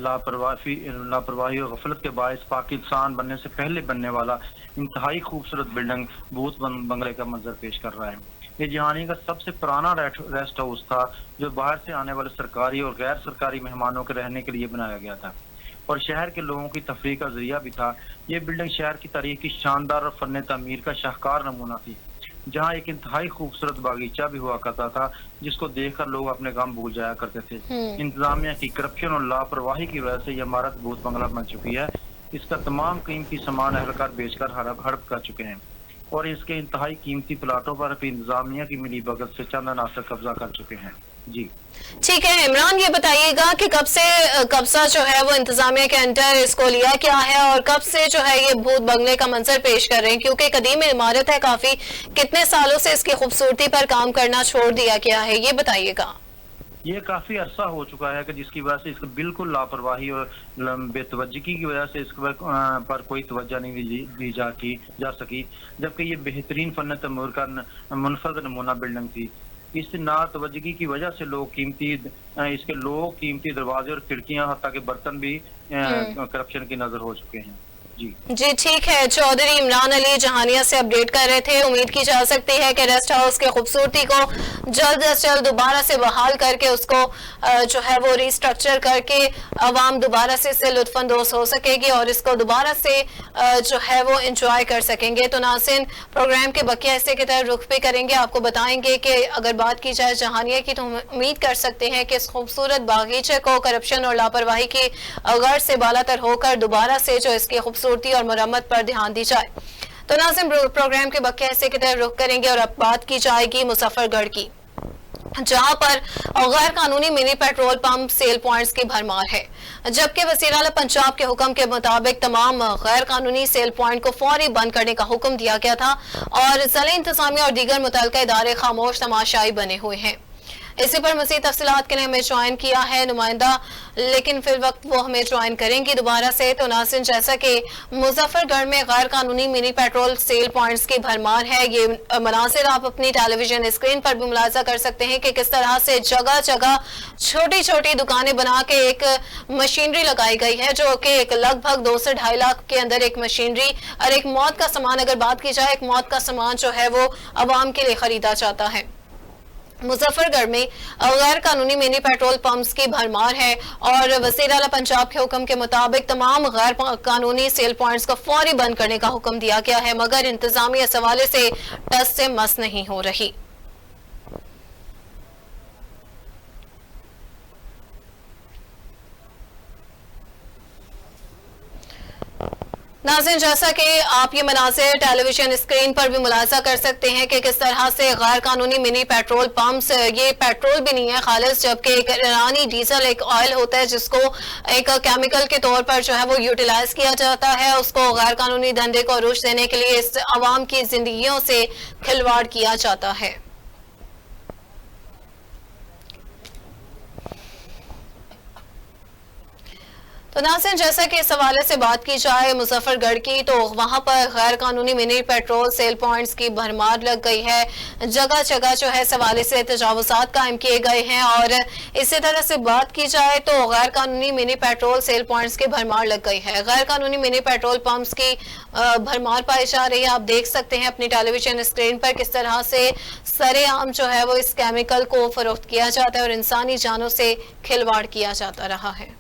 लापरवाही और गफलत के बायस पाकिस्तान बनने से पहले बनने वाला इंतहाई खूबसूरत बिल्डिंग भूत बंगले का मंजर पेश कर रहा है। ये जहानिया का सबसे पुराना रेस्ट हाउस था जो बाहर से आने वाले सरकारी और गैर सरकारी मेहमानों के रहने के लिए बनाया गया था और शहर के लोगों की तफरीह का जरिया भी था। ये बिल्डिंग शहर की तारीख की शानदार और फन तामीर का शाहकार नमूना थी, जहाँ एक इंतहाई खूबसूरत बागीचा भी हुआ करता था जिसको देखकर लोग अपने गम भूल जाया करते थे। इंतजामिया की करप्शन और लापरवाही की वजह से यह इमारत भूत बंगला बन चुकी है। इसका तमाम कीमती सामान अहलकार बेचकर हड़प कर चुके हैं और इसके इंतहाई कीमती प्लाटों पर भी इंतजामिया की मिली भगत से चंद अनासर कब्जा कर चुके हैं। जी ठीक है इमरान, ये बताइएगा कि कब से कब्जा जो है वो इंतजामिया के अंडर इसको लिया क्या है और कब से जो है ये भूत बंगले का मंजर पेश कर रहे हैं, क्योंकि कदीम इमारत है काफी, कितने सालों से इसकी खूबसूरती पर काम करना छोड़ दिया गया है, ये बताइएगा। ये काफी अरसा हो चुका है कि जिसकी वजह से इसको बिल्कुल लापरवाही और बेतवज्जगी की वजह से इस पर कोई तवज्जो नहीं दी जा सकी, जबकि ये बेहतरीन फन तमूर का मुनफरद नमूना बिल्डिंग थी। इस नातवज्जगी की वजह से इसके कीमती दरवाजे और खिड़कियां हत्ता के बर्तन भी करप्शन की नजर हो चुके हैं। जी ठीक है, चौधरी इमरान अली जहानिया से अपडेट कर रहे थे। उम्मीद की जा सकती है कि रेस्ट हाउस की खूबसूरती को जल्द अज जल्द दोबारा से बहाल करके उसको जो है वो रिस्ट्रक्चर करके अवाम दोबारा से इससे लुत्फानंदोज हो सकेगी और इसको दोबारा से जो है वो इंजॉय कर सकेंगे। तो नाज़रीन, प्रोग्राम के बकिया हिस्से की तरफ रुख भी करेंगे, आपको बताएंगे कि अगर बात की जाए जहानिया की तो उम्मीद कर सकते हैं कि इस खूबसूरत बागीचे को करप्शन और लापरवाही की गर्ज से बालातर होकर दोबारा से जो इसकी खूबसूरती और मरम्मत पर ध्यान दी जाए। तो नाज़रीन, प्रोग्राम के बकिया हिस्से की तरफ रुख करेंगे और अब बात की जाएगी मुजफ्फरगढ़ की, जहां पर गैर कानूनी mini petrol pump sale points की भरमार है, जबकि वज़ीर आला पंजाब के हुक्म के मुताबिक तमाम गैर कानूनी सेल पॉइंट को फौरी बंद करने का हुक्म दिया गया था और ज़िला इंतजामिया और दीगर मुतल्लिका इदारे खामोश तमाशाई बने हुए हैं। इसी पर मज़ीद तफसीलात के लिए हमें ज्वाइन किया है नुमाइंदा, लेकिन फिर वक्त वो हमें ज्वाइन करेंगी दोबारा से। तो नाज़रीन, जैसा कि मुजफ्फरगढ़ में गैर कानूनी मिनी पेट्रोल सेल पॉइंट्स की भरमार है, ये मनासिर आप अपनी टेलीविजन स्क्रीन पर भी मुलाजा कर सकते हैं कि किस तरह से जगह जगह छोटी छोटी दुकानें बना के एक मशीनरी लगाई गई है, जो कि एक लगभग 2 से 2.5 लाख के अंदर एक मशीनरी और एक मौत का सामान, अगर बात की जाए, एक मौत का सामान जो है वो अवाम के लिए खरीदा जाता है। मुजफ्फरगढ़ में गैर कानूनी मिनी पेट्रोल पंप्स की भरमार है और वज़ीर आला पंजाब के हुक्म के मुताबिक तमाम गैर कानूनी सेल पॉइंट्स को फौरी बंद करने का हुक्म दिया गया है, मगर इंतजामिया इस हवाले से टस से मस नहीं हो रही। नाज़रीन, जैसा कि आप ये मनाज़िर टेलीविजन स्क्रीन पर भी मुलाजा कर सकते हैं कि किस तरह से गैर कानूनी मिनी पेट्रोल पंप्स, ये पेट्रोल भी नहीं है खालिस, जबकि एक ईरानी डीजल एक ऑयल होता है जिसको एक केमिकल के तौर पर जो है वो यूटिलाइज किया जाता है, उसको गैर कानूनी धंधे को अरूज देने के लिए इस आवाम की जिंदगियों से खिलवाड़ किया जाता है। तो नाज़रीन, जैसा कि इस हवाले से बात की जाए मुजफ्फरगढ़ की, तो वहां पर गैर कानूनी मिनी पेट्रोल सेल पॉइंट्स की भरमार लग गई है। जगह जगह जो है इस हवाले से तजावुज़ात कायम किए गए हैं और इसी तरह से बात की जाए तो गैर कानूनी मिनी पेट्रोल सेल पॉइंट्स की भरमार लग गई है। गैर कानूनी मिनी पेट्रोल पंप्स की भरमार पाई जा रही है। आप देख सकते हैं अपनी टेलीविजन स्क्रीन पर किस तरह से सरेआम जो है वो इस केमिकल को फरोख्त किया जाता है और इंसानी जानों से खिलवाड़ किया जाता रहा है।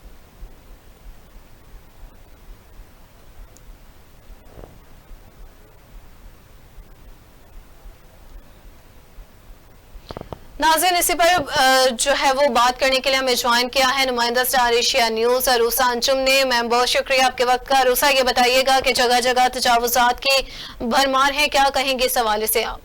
नाज़रीन, इसी पर जो है वो बात करने के लिए हमें ज्वाइन किया है नुमाइंदा Star Asia news Aroosa Anjum ने। मैम, बहुत शुक्रिया आपके वक्त का। अरूसा, ये बताइएगा कि जगह जगह तजावुज़ात की भरमार है, क्या कहेंगे इस हवाले से आप?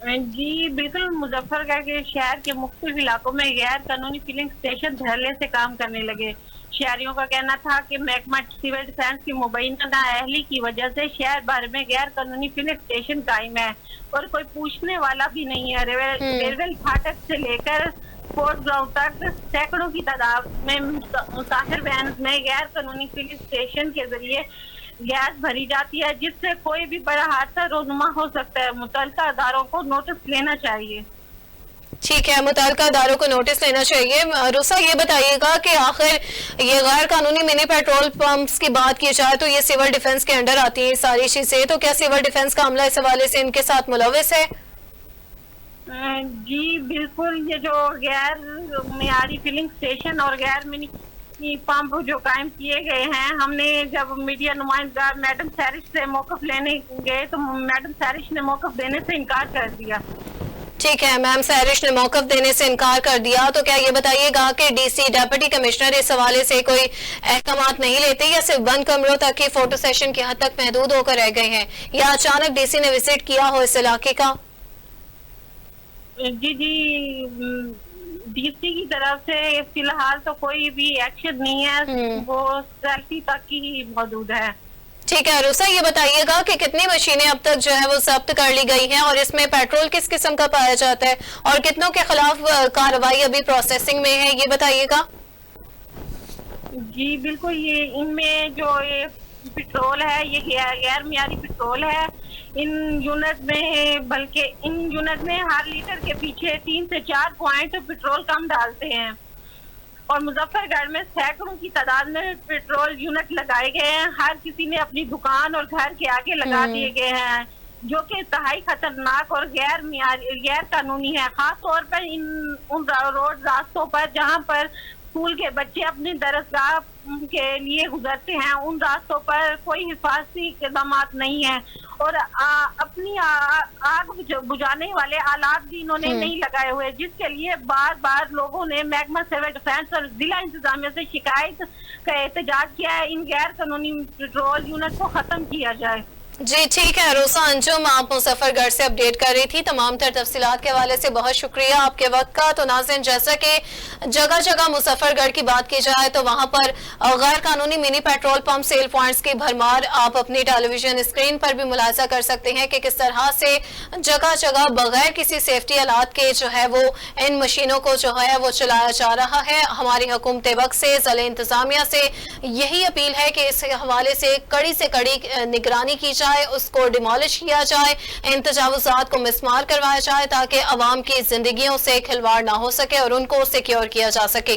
जी बिल्कुल, मुजफ्फरगढ़ के शहर के मुख्तलिफ इलाकों में गैर कानूनी फिलिंग स्टेशन धड़ल्ले से काम करने लगे। शहरियों का कहना था कि महकमा सिविल डिफेंस की मुबैना नाअहली की वजह से शहर भर में गैर कानूनी फिलिंग स्टेशन कायम है और कोई पूछने वाला भी नहीं है। रेलवे फाटक से लेकर स्पोर्ट्स ग्राउंड तक सैकड़ों की तादाद में मुसाफिर वैन में गैर कानूनी फिलिंग स्टेशन के जरिए गैस भरी जाती है, जिससे कोई भी बड़ा हादसा रोनुमा हो सकता है। मुतल्लिका अदारों को नोटिस लेना चाहिए। ठीक है, मुतल्लिका अदारों को नोटिस लेना चाहिए। रुसा, ये बताइएगा कि आखिर ये गैर कानूनी मिनी पेट्रोल पंप्स की बात की जाए तो ये सिविल डिफेंस के अंडर आती है सारी चीजें, तो क्या सिविल डिफेंस का अमला इस हवाले से इनके साथ मुलविस है? जी बिल्कुल, ये जो गैर मियारी फिलिंग स्टेशन और गैर मिनी पंप जो कायम किए गए हैं, हमने जब मीडिया नुमाइंदा मैडम सैरिश से मौकफ लेने गए तो मैडम सैरिश ने मौकफ देने से इनकार कर दिया। ठीक है, मैम सैरिश ने मौकफ देने से इनकार कर दिया, तो क्या ये बताइएगा कि डीसी डेप्यूटी कमिश्नर इस हवाले से कोई अहकामात नहीं लेते या सिर्फ बंद कमरों तक की फोटो सेशन की हद तक महदूद होकर रह गए हैं, या अचानक डीसी ने विजिट किया हो इस इलाके का? जी डीसी की तरफ से फिलहाल तो कोई भी एक्शन नहीं है, वो सेल्फी तक ही मौजूद है। ठीक है रुसा, ये बताइएगा कि कितनी मशीनें अब तक जो है वो जब्त कर ली गई हैं और इसमें पेट्रोल किस किस्म का पाया जाता है और कितनों के खिलाफ कार्रवाई अभी प्रोसेसिंग में है, ये बताइएगा। जी बिल्कुल, ये इनमें जो ये पेट्रोल है ये गैर मियारी पेट्रोल है। इन यूनिट में हर लीटर के पीछे 3 से 4 पॉइंट पेट्रोल कम डालते हैं और मुजफ्फरगढ़ में सैकड़ों की तादाद में पेट्रोल यूनिट लगाए गए हैं। हर किसी ने अपनी दुकान और घर के आगे लगा दिए गए हैं, जो कि इंतहाई खतरनाक और गैर कानूनी है। खास तौर पर उन रोड रास्तों पर जहां पर स्कूल के बच्चे अपनी दरसगाह के लिए गुजरते हैं, उन रास्तों पर कोई हिफाजती इक़दाम नहीं है और अपनी आग बुझाने वाले आलात भी इन्होंने नहीं लगाए हुए, जिसके लिए बार बार लोगों ने महकमा सिविल डिफेंस और जिला इंतजामिया से शिकायत का एहतजाज किया है। इन गैर कानूनी पेट्रोल यूनिट को खत्म किया जाए। जी ठीक है, रोसा अंजुम आप मुजफ्फरगढ़ से अपडेट कर रही थी। तमाम तर तफसीलात के हवाले से बहुत शुक्रिया आपके वक्त का। तो नाज़रीन, जैसा कि जगह जगह मुजफ्फरगढ़ की बात की जाए तो वहां पर गैर कानूनी mini petrol pump sale points की भरमार आप अपनी टेलीविजन स्क्रीन पर भी मुलाजा कर सकते हैं कि किस तरह से जगह जगह बगैर किसी सेफ्टी आलात के जो है वो इन मशीनों को जो है वो चलाया जा रहा है। हमारी हुकूमत वक्त से, ज़िले इंतजामिया से यही अपील है कि इस हवाले से कड़ी निगरानी की जाए, उसको डिमोलिश किया जाए, इन तजावुज़ात को मिसमार करवाया जाए ताकि अवाम की जिंदगियों से खिलवाड़ ना हो सके और उनको सिक्योर किया जा सके।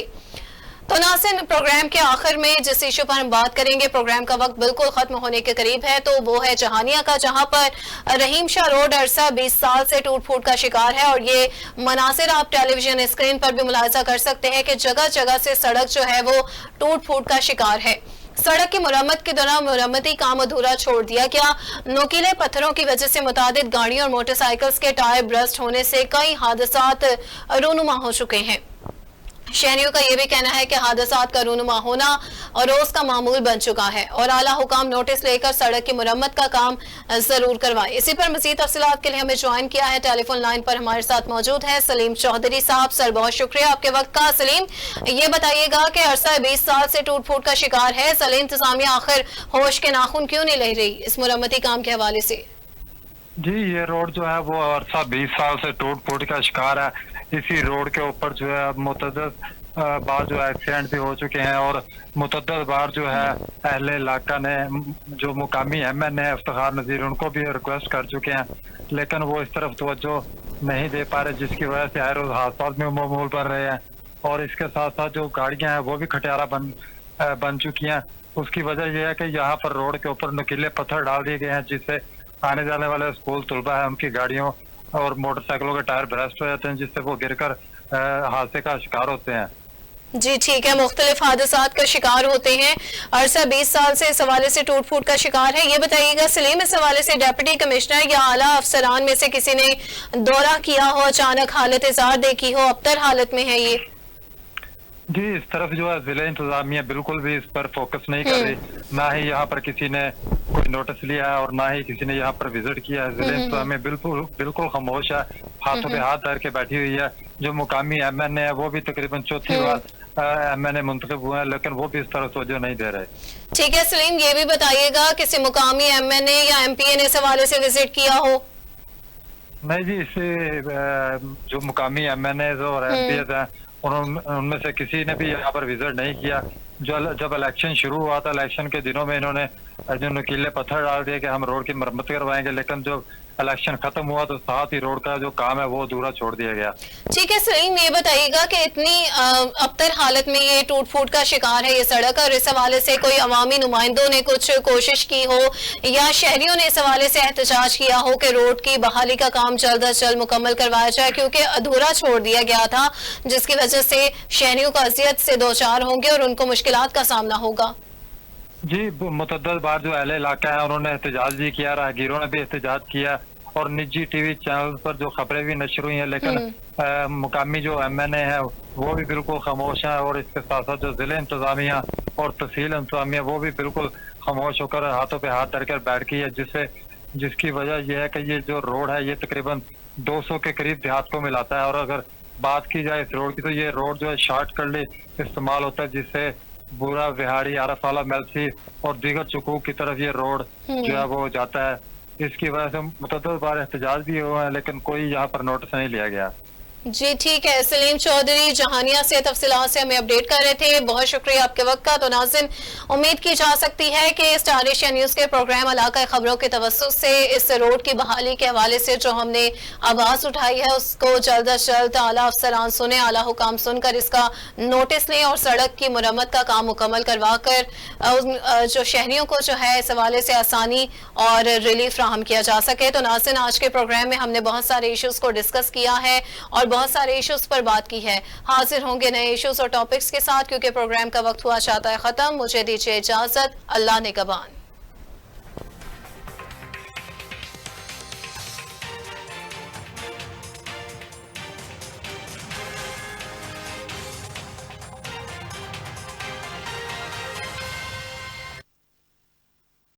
तो नाज़रीन, प्रोग्राम के आखिर में जिस इशू पर हम बात करेंगे, प्रोग्राम का वक्त बिल्कुल खत्म होने के करीब है, तो वो है जहानिया का, जहां पर रहीम शाह रोड अरसा 20 साल से टूट फूट का शिकार है। और ये मनासिर आप टेलीविजन स्क्रीन पर भी मुलाजा कर सकते हैं कि जगह जगह से सड़क जो है वो टूट फूट का शिकार है। सड़क की मुरम्मत के दौरान मुरम्मती काम अधूरा छोड़ दिया गया। नुकीले पत्थरों की वजह से मुतादिद गाड़ियों और मोटरसाइकिल्स के टायर ब्रस्ट होने से कई हादसात रूनुमा हो चुके हैं। शहरियों का यह भी कहना है कि हादसात का रूनुमा होना और रोज का मामूल बन चुका है और आला हुकाम नोटिस लेकर सड़क की मुरम्मत का काम जरूर करवाए। इसी पर मजीद तफसीलात के लिए हमें ज्वाइन किया है, टेलीफोन लाइन पर हमारे साथ मौजूद है सलीम चौधरी साहब। सर, बहुत शुक्रिया आपके वक्त का। सलीम, ये बताइएगा कि अरसा 20 साल से टूट फूट का शिकार है, ज़िले इंतजामिया आखिर होश के नाखून क्यों नहीं ले रही इस मुरम्मती काम के हवाले से? जी, ये रोड जो है वो अरसा 20 साल से टूट फूट का शिकार है। इसी रोड के ऊपर जो है मुतअद्दिद बार जो है एक्सीडेंट भी हो चुके हैं और मुतअद्दिद बार जो है अहले इलाका ने, जो मुकामी MN है इफ्तिखार नज़ीर, उनको भी रिक्वेस्ट कर चुके हैं, लेकिन वो इस तरफ तवज्जो नहीं दे पा रहे, जिसकी वजह से हर रोज हादसा में मामूल बन रहे हैं। और इसके साथ साथ जो गाड़ियां हैं वो भी खटियारा बन चुकी हैं। उसकी वजह यह है कि यहाँ पर रोड के ऊपर नुकीले पत्थर डाल दिए गए हैं, जिससे आने जाने वाले स्कूल तलबा है उनकी गाड़ियों और मोटरसाइकिलों के टायर ब्रस्ट हो जाते हैं, जिससे वो गिरकर हादसे का शिकार होते हैं। जी ठीक है, मुख्तलिफ हादसात का शिकार होते हैं। अरसा 20 साल से इस हवाले से टूट फूट का शिकार है। ये बताइएगा सलीम, इस हवाले से डिप्टी कमिश्नर या आला अफसरान में से किसी ने दौरा किया हो, अचानक हालत इज़ार देखी हो, अबतर हालत में है ये? जी, इस तरफ जो है जिले इंतजामिया बिल्कुल भी इस पर फोकस नहीं कर रही, ना ही यहाँ पर किसी ने कोई नोटिस लिया है और ना ही किसी ने यहाँ पर विजिट किया है। जिले इंतजामिया बिल्कुल खामोश है, हाथों पे हाथ धर के बैठी हुई है। जो मुकामी MN है वो भी तकरीबन चौथी बार MN मुंतखब हुए हैं, लेकिन वो भी इस तरह तवज्जो नहीं दे रहे। ठीक है सलीम, ये भी बताइएगा किसी मुकामी MN या MP ने इस हवाले से विजिट किया हो? नहीं जी, इसे जो मुकामी MN और MP हैं उनमें से किसी ने भी यहाँ पर विजिट नहीं किया। जब इलेक्शन शुरू हुआ था, इलेक्शन के दिनों में इन्होंने जो नुकीले पत्थर डाल दिए कि हम रोड की मरम्मत करवाएंगे, लेकिन जब इलेक्शन खत्म हुआ तो साथ ही रोड का जो काम है वो अधूरा छोड़ दिया गया। ठीक है सलीम, ये बताइएगा कि इतनी अबतर हालत में ये टूट फूट का शिकार है ये सड़क, और इस हवाले से कोई अवामी नुमाइंदों ने कुछ कोशिश की हो या शहरियों ने इस हवाले से एहतजाज किया हो कि रोड की बहाली का काम जल्द अज जल्द मुकम्मल करवाया जाए, क्योंकि अधूरा छोड़ दिया गया था, जिसकी वजह से शहरियों को अजियत से दो चार होंगे और उनको मुश्किलात का सामना होगा? जी, मुतअद्दिद बार जो अहले इलाका है उन्होंने एहतजाज भी किया, राहगीरों ने भी एहतजाज किया और निजी टीवी चैनल पर जो खबरें भी नशर हुई हैं, लेकिन मुकामी जो MNA है वो भी बिल्कुल खामोश है। और इसके साथ साथ जो जिले इंतजामिया और तहसील इंतजामिया वो भी बिल्कुल खामोश होकर हाथों पे हाथ धरकर बैठ गई है, जिसकी वजह यह है कि ये जो रोड है ये तकरीबन 200 के करीब देहात को मिलाता है। और अगर बात की जाए इस रोड की तो ये रोड जो है शॉर्ट कट लिए इस्तेमाल होता है, जिससे बुरा, विहाड़ी, आरफाला, मेलसी और दीगर चुकूक की तरफ ये रोड जो है वो जाता है। इसकी वजह से मुतअद्दिद बार एहतजाज भी हुआ है, लेकिन कोई यहाँ पर नोटिस नहीं लिया गया। जी ठीक है, सलीम चौधरी जहानिया से तफसीलात से हमें अपडेट कर रहे थे, बहुत शुक्रिया आपके वक्त का। तो नाज़रीन, उम्मीद की जा सकती है कि स्टार एशिया न्यूज़ के प्रोग्राम इलाका खबरों के तवस्सुस से इस रोड की बहाली के हवाले से जो हमने आवाज़ उठाई है उसको जल्द अज जल्द आला अफसरान सुने, आला हुकाम सुनकर इसका नोटिस लें और सड़क की मुरम्मत का काम मुकम्मल करवा कर जो शहरियों को जो है इस हवाले से आसानी और रिलीफ फ्राहम किया जा सके। तो नाज़रीन, आज के प्रोग्राम में हमने बहुत सारे इशूज़ को डिस्कस किया है और बहुत सारे इश्यूज पर बात की है। हाजिर होंगे नए इश्यूज और टॉपिक्स के साथ, क्योंकि प्रोग्राम का वक्त हुआ चाहता है खत्म। मुझे दीजिए इजाजत, अल्लाह निगहबान।